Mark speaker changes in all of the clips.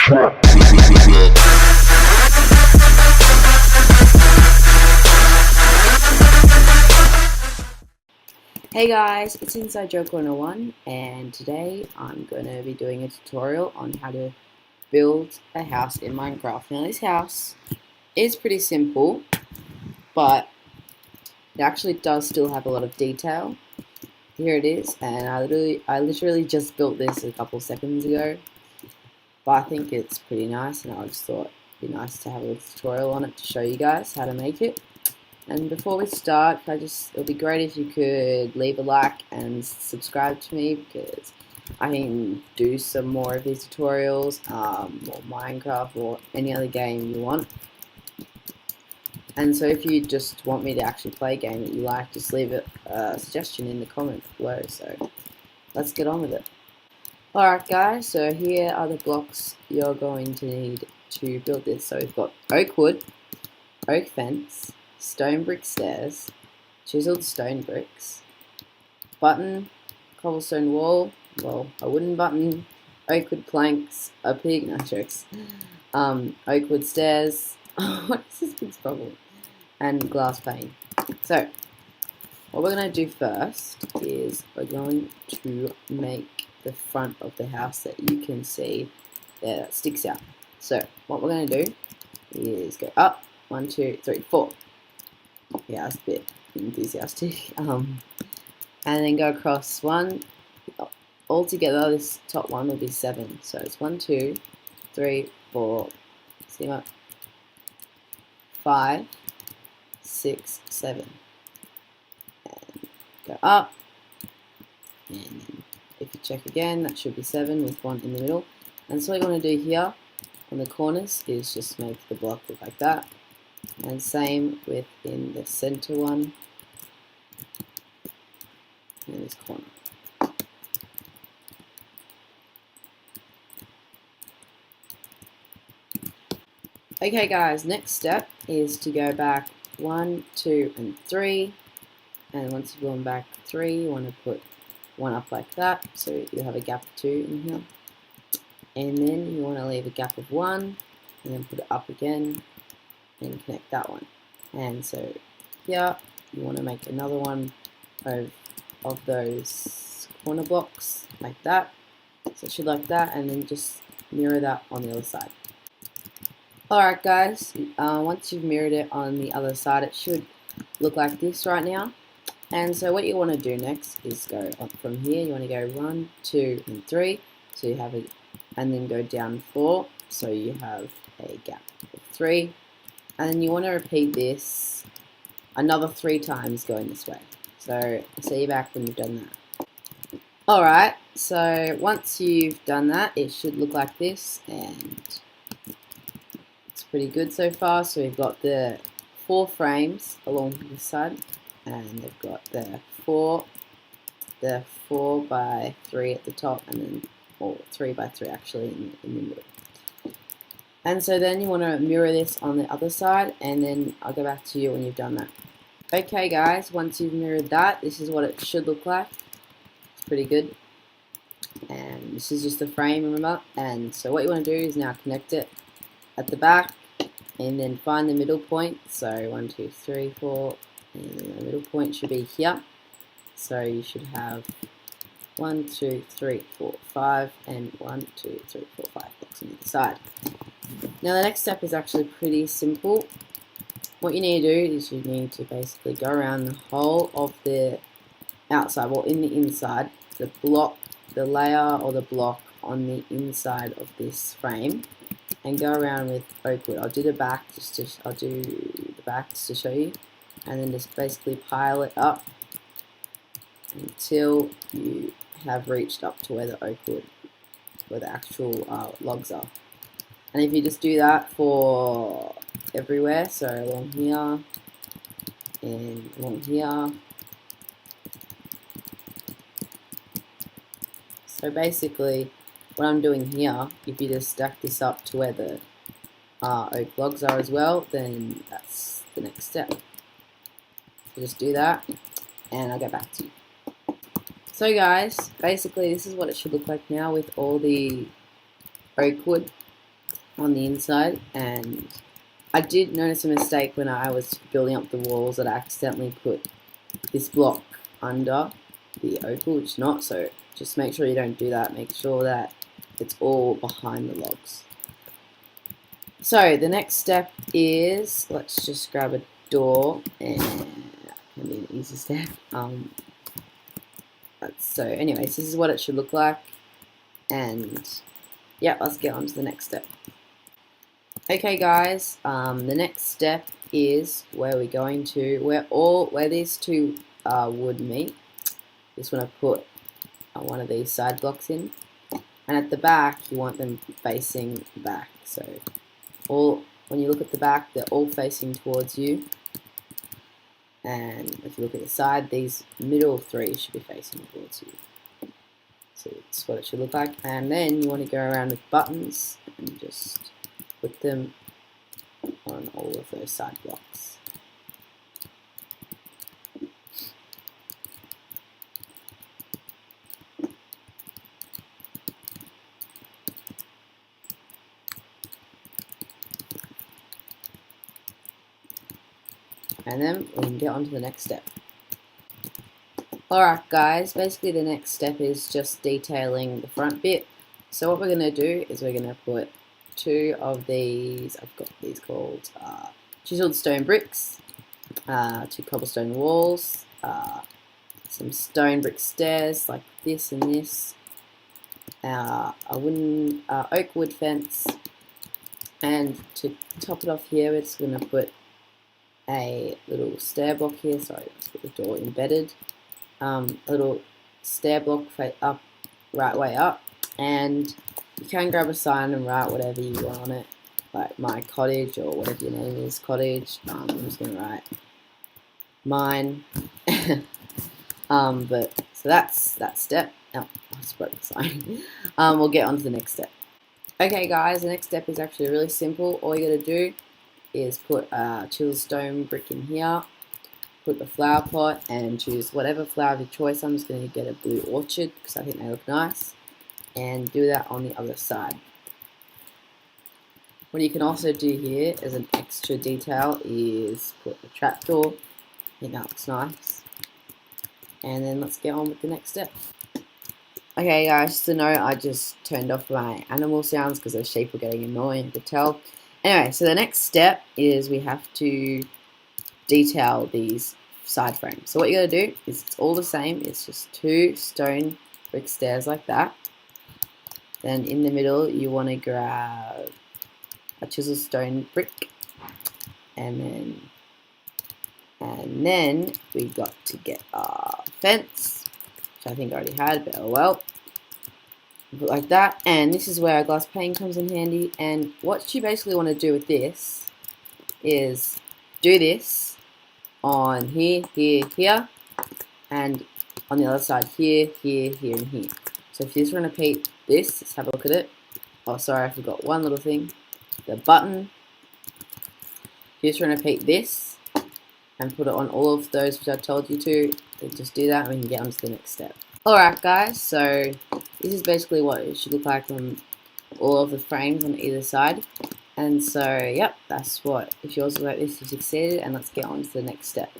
Speaker 1: Hey guys, it's Inside Joke 101 and today I'm going to be doing a tutorial on how to build a house in Minecraft. Now this house is pretty simple, but it actually does still have a lot of detail. Here it is, and I literally just built this a couple seconds ago, but I think it's pretty nice and I just thought it'd be nice to have a tutorial on it to show you guys how to make it. And before we start, it'll be great if you could leave a like and subscribe to me, because I can do some more of these tutorials, or Minecraft or any other game you want. And so if you just want me to actually play a game that you like, just leave a suggestion in the comment below. So let's get on with it. Alright guys, so here are the blocks you're going to need to build this. So we've got oak wood, oak fence, stone brick stairs, chiseled stone bricks, button, cobblestone wall, well, a wooden button, oak wood planks, a pig, no jokes, oak wood stairs, what is this pig's problem, and glass pane. So, what we're going to do first is we're going to make the front of the house that you can see there that sticks out. So, what we're going to do is go up, 1, 2, 3, 4. Yeah, that's a bit enthusiastic. And then go across 1. Altogether, this top one will be 7. So it's 1, 2, 3, 4. See what? 5, 6, 7. And go up. And then if you check again, that should be 7 with 1 in the middle. And so what you want to do here on the corners is just make the block look like that. And same within the center one in this corner. Okay guys, next step is to go back 1, 2, and 3. And once you've gone back 3, you want to put 1 up like that, so you have a gap of 2 in here. And then you want to leave a gap of 1, and then put it up again, and connect that one. And so here you want to make another one of those corner blocks like that. So it should like that, and then just mirror that on the other side. Alright guys, once you've mirrored it on the other side, it should look like this right now. And so what you want to do next is go up from here. You want to go 1, 2, and 3. So you have and then go down 4. So you have a gap of 3. And then you want to repeat this another 3 times going this way. So see you back when you've done that. Alright, so once you've done that, it should look like this, and it's pretty good so far. So we've got the 4 frames along this side, and they've got the 4 by 3 at the top, and then 3 by 3 actually in the middle. And so then you want to mirror this on the other side, and then I'll go back to you when you've done that. Okay guys, once you've mirrored that, this is what it should look like. It's pretty good. And this is just the frame, remember? And so what you want to do is now connect it at the back, and then find the middle point. So 1, 2, 3, 4, and then the middle point should be here. So you should have 1, 2, 3, 4, 5, and 1, 2, 3, 4, 5 blocks on either side. Now the next step is actually pretty simple. What you need to do is you need to basically go around the whole of the outside, well in the inside, the layer or the block on the inside of this frame, and go around with oak wood. I'll do the back just to show you, and then just basically pile it up until you have reached up to where the oak wood, where the actual logs are. And if you just do that for everywhere, so along here and along here. So basically what I'm doing here, if you just stack this up to where the oak logs are as well, then that's the next step. So just do that, and I'll get back to you. So guys, basically this is what it should look like now with all the oak wood on the inside, and I did notice a mistake when I was building up the walls that I accidentally put this block under the opal, which is not, so just make sure you don't do that. Make sure that it's all behind the logs. So the next step is, let's just grab a door, and that can be an easy step. So anyways, this is what it should look like, and yeah, let's get on to the next step. Okay guys, the next step is where we're going to, where these two wood meet. Just want to put one of these side blocks in, and at the back you want them facing back. So when you look at the back, they're all facing towards you, and if you look at the side, these middle three should be facing towards you. So that's what it should look like. And then you want to go around with buttons and just put them on all of those side blocks. And then we can get on to the next step. Alright guys, basically the next step is just detailing the front bit. So what we're going to do is we're going to put two of these, I've got these called chiseled stone bricks, two cobblestone walls, some stone brick stairs like this and this, a wooden oak wood fence, and to top it off here we're just going to put a little stair block here, sorry, let's put the door embedded, a little stair block up, right way up, and you can grab a sign and write whatever you want on it, like my cottage or whatever your name is, cottage. I'm just going to write mine. But so that's that step. Oh, I just broke the sign. We'll get on to the next step. Okay guys, the next step is actually really simple. All you got to do is put a chiseled stone brick in here, put the flower pot, and choose whatever flower of your choice. I'm just going to get a blue orchid because I think they look nice, and do that on the other side. What you can also do here as an extra detail is put a trapdoor. I think that looks nice. And then let's get on with the next step. Okay guys, just to know, I just turned off my animal sounds because those sheep were getting annoying, you could tell. Anyway, so the next step is we have to detail these side frames. So what you gotta do is it's all the same, it's just two stone brick stairs like that. Then in the middle you want to grab a chiseled stone brick, and then we got to get our fence, which I think I already had, but oh well. Put like that, and this is where our glass pane comes in handy. And what you basically want to do with this is do this on here, here, here, and on the other side here, here, here, and here. So if you just want to repeat this, let's have a look at it. Oh, sorry, I forgot one little thing. The button. If you just want to repeat this and put it on all of those which I told you to, then just do that and we can get on to the next step. Alright guys, so this is basically what it should look like on all of the frames on either side. And so, yep, that's what, if yours is like this, you succeeded, and let's get on to the next step.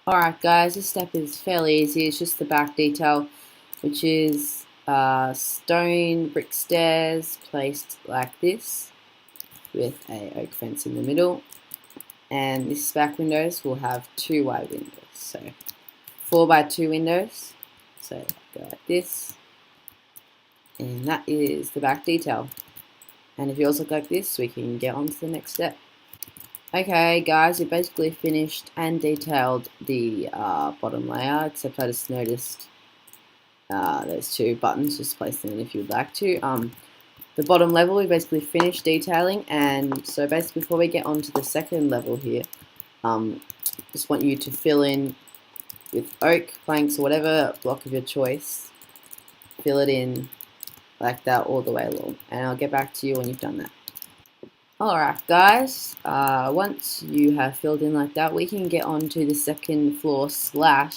Speaker 1: Alright guys, this step is fairly easy. It's just the back detail, which is stone brick stairs placed like this with a oak fence in the middle, and this back windows will have two wide windows, so 4x2 windows. So go like this, and that is the back detail. And if yours look like this, we can get on to the next step. Okay guys, we basically finished and detailed the bottom layer, except I just noticed those two buttons, just place them in if you would like to. The bottom level we basically finished detailing, and so basically before we get on to the second level here, just want you to fill in with oak planks or whatever block of your choice, fill it in like that all the way along, and I'll get back to you when you've done that. Alright guys, once you have filled in like that, we can get on to the second floor slash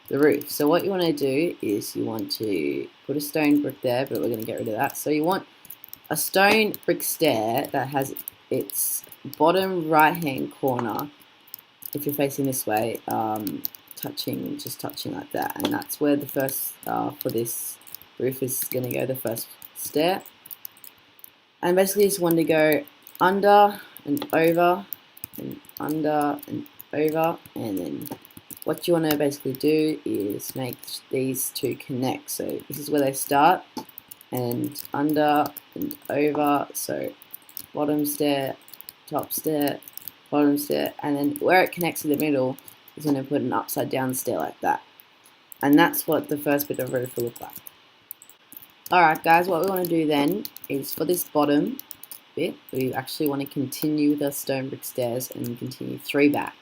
Speaker 1: the roof. So what you want to do is you want to put a stone brick there, but we're going to get rid of that. So you want a stone brick stair that has its bottom right hand corner, if you're facing this way, just touching like that, and that's where the first for this roof is going to go, the first stair. And basically just want to go under and over and under and over, and then what you want to basically do is make these two connect. So this is where they start, and under and over, so bottom stair, top stair, bottom stair, and then where it connects to the middle is going to put an upside down stair like that. And that's what the first bit of roof will look like. Alright guys, what we want to do then is for this bottom bit, we actually want to continue with our stone brick stairs and continue 3 back.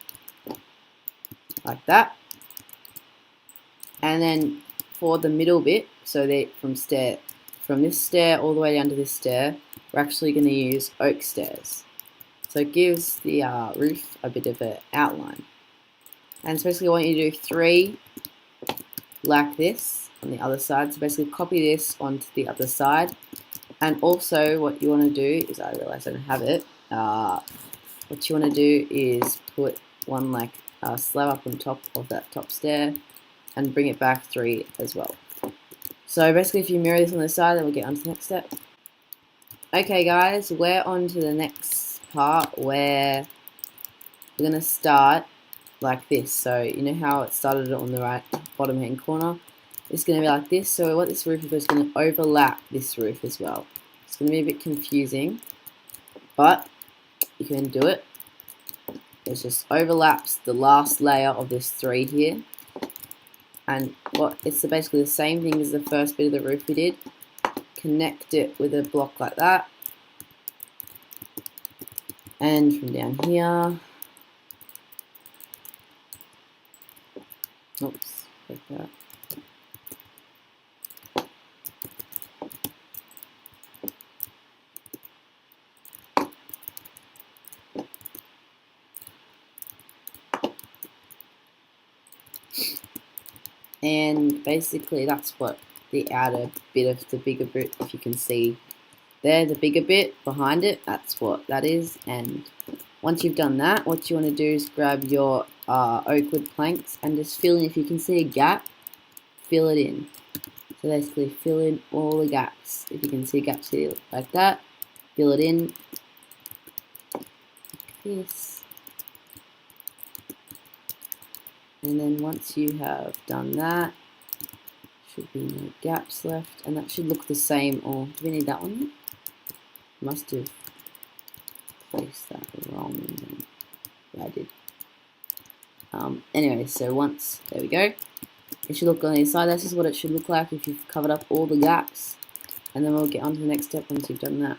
Speaker 1: Like that. And then for the middle bit, so from this stair all the way down to this stair, we're actually going to use oak stairs. So it gives the roof a bit of an outline. And so basically I want you to do 3 like this on the other side. So basically copy this onto the other side. And also what you want to do is, I realize I don't have it, what you want to do is put one like slab up on top of that top stair and bring it back 3 as well. So basically if you mirror this on the side, then we'll get on to the next step. Okay guys, we're on to the next part where we're going to start like this. So you know how it started on the right bottom hand corner? It's going to be like this. So what this roof is going to overlap this roof as well. It's going to be a bit confusing, but you can do it. It just overlaps the last layer of this 3 here. And it's basically the same thing as the first bit of the roof we did. Connect it with a block like that. And from down here, oops, like that. And basically that's what the outer bit of the bigger bit, if you can see there, the bigger bit behind it, that's what that is. And once you've done that, what you want to do is grab your oak wood planks and just fill in, if you can see a gap, fill it in. So basically fill in all the gaps. If you can see gaps here like that, fill it in like this. And then once you have done that, should be no gaps left, and that should look the same. Or do we need that one? Must have placed that wrong. Yeah, I did. Anyway, so there we go. It should look on the inside. This is what it should look like if you've covered up all the gaps. And then we'll get on to the next step once you've done that.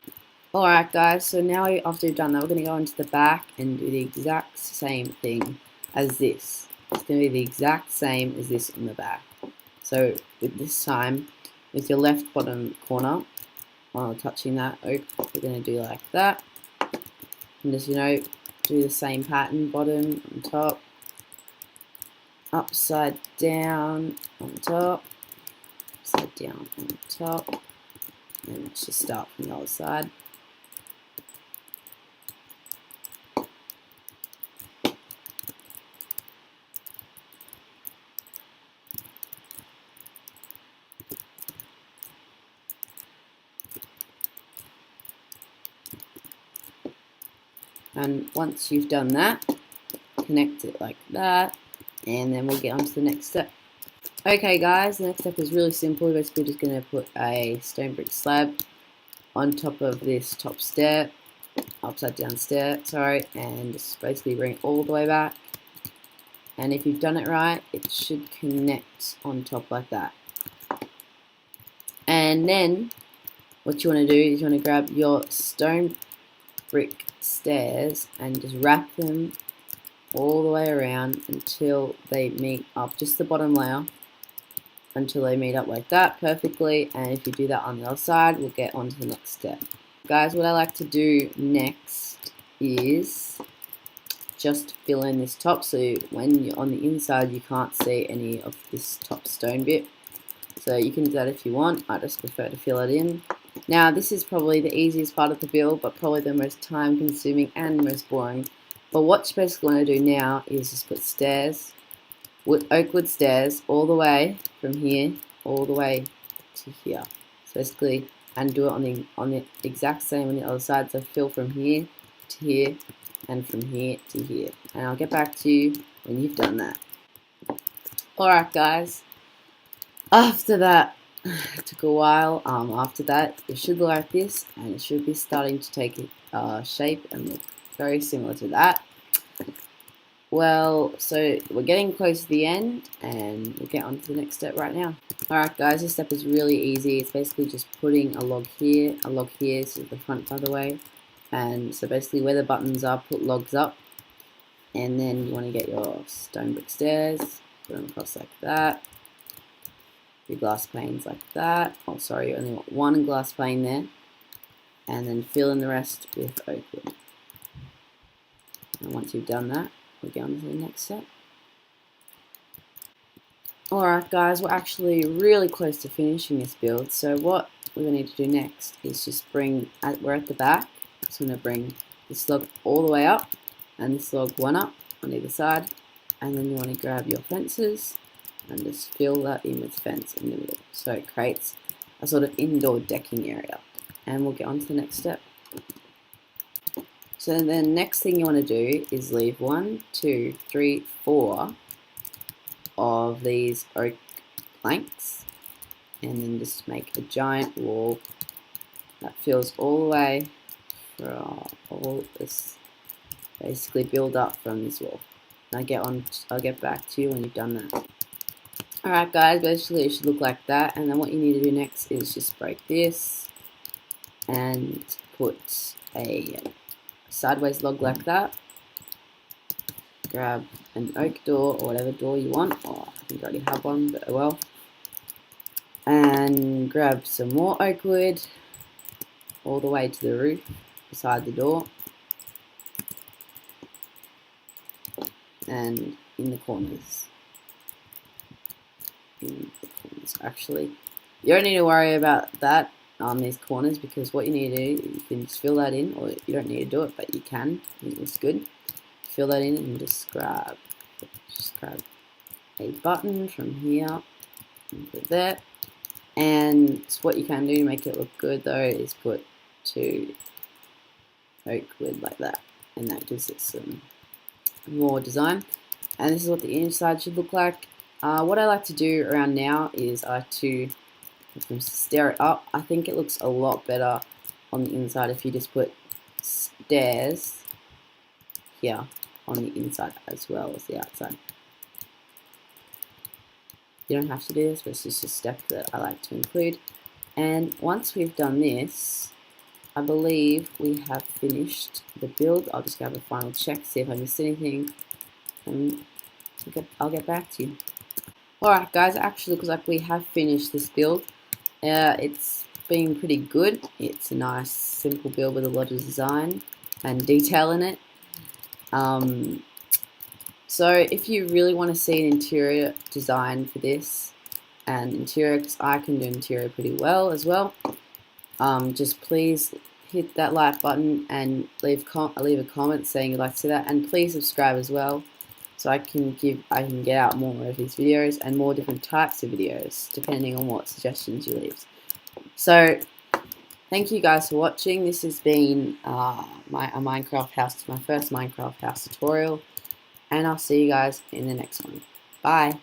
Speaker 1: Alright guys, so now after you've done that, we're going to go into the back and do the exact same thing as this. It's going to be the exact same as this on the back. So with this time, with your left bottom corner, while touching that oak, we're going to do like that. And just, do the same pattern, bottom on top, upside down on top, upside down on top, and let's just start from the other side. And once you've done that, connect it like that, and then we'll get on to the next step. Okay guys, the next step is really simple. We're basically just going to put a stone brick slab on top of this top stair, upside down stair, sorry, and just basically bring it all the way back. And if you've done it right, it should connect on top like that. And then what you want to do is you want to grab your stone brick stairs and just wrap them all the way around until they meet up, just the bottom layer, until they meet up like that perfectly. And if you do that on the other side, we'll get on to the next step. Guys, what I like to do next is just fill in this top, so when you're on the inside you can't see any of this top stone bit. So you can do that if you want. I just prefer to fill it in. Now this is probably the easiest part of the build, but probably the most time consuming and most boring. But what you basically want to do now is just put stairs, oak wood stairs, all the way from here, all the way to here. So basically, and do it on the exact same on the other side. So fill from here to here, and from here to here. And I'll get back to you when you've done that. Alright guys, after that, it took a while. After that, it should look like this, and it should be starting to take shape and look very similar to that. Well, so we're getting close to the end, and we'll get on to the next step right now. Alright guys, this step is really easy. It's basically just putting a log here, so the front, by the way. And so basically where the buttons are, put logs up. And then you want to get your stone brick stairs, put them across like that. Your glass panes like that. Oh, sorry, you only want one glass pane there. And then fill in the rest with oak wood. And once you've done that, we'll get on to the next step. Alright guys, we're actually really close to finishing this build. So what we're going to need to do next is just we're at the back. So I'm going to bring this log all the way up, and this log one up on either side. And then you want to grab your fences and just fill that in with fence in the middle. So it creates a sort of indoor decking area. And we'll get on to the next step. So the next thing you want to do is leave 1, 2, 3, 4 of these oak planks, and then just make a giant wall that fills all the way from all this, basically build up from this wall. And I'll get back to you when you've done that. Alright guys, basically it should look like that, and then what you need to do next is just break this and put a sideways log like that. Grab an oak door or whatever door you want. Oh, I think I already have one, but oh well. And grab some more oak wood all the way to the roof beside the door. And in the corners. Actually, you don't need to worry about that on these corners, because what you need to do, you can just fill that in, or you don't need to do it, but you can. It looks good. Fill that in and just grab a button from here and put there. And what you can do to make it look good though is put 2 oak wood like that, and that gives it some more design. And this is what the inside should look like. What I like to do around now is I like to stair it up. I think it looks a lot better on the inside if you just put stairs here on the inside as well as the outside. You don't have to do this, but it's just a step that I like to include. And once we've done this, I believe we have finished the build. I'll just have a final check, see if I missed anything, and I'll get back to you. Alright guys, it actually looks like we have finished this build. It's been pretty good. It's a nice simple build with a lot of design and detail in it. So if you really want to see an interior design for this, and interior, because I can do interior pretty well as well, just please hit that like button and leave a comment saying you'd like to see that, and please subscribe as well, so I can get out more of these videos and more different types of videos depending on what suggestions you leave. So thank you guys for watching. This has been my first Minecraft house tutorial, and I'll see you guys in the next one. Bye.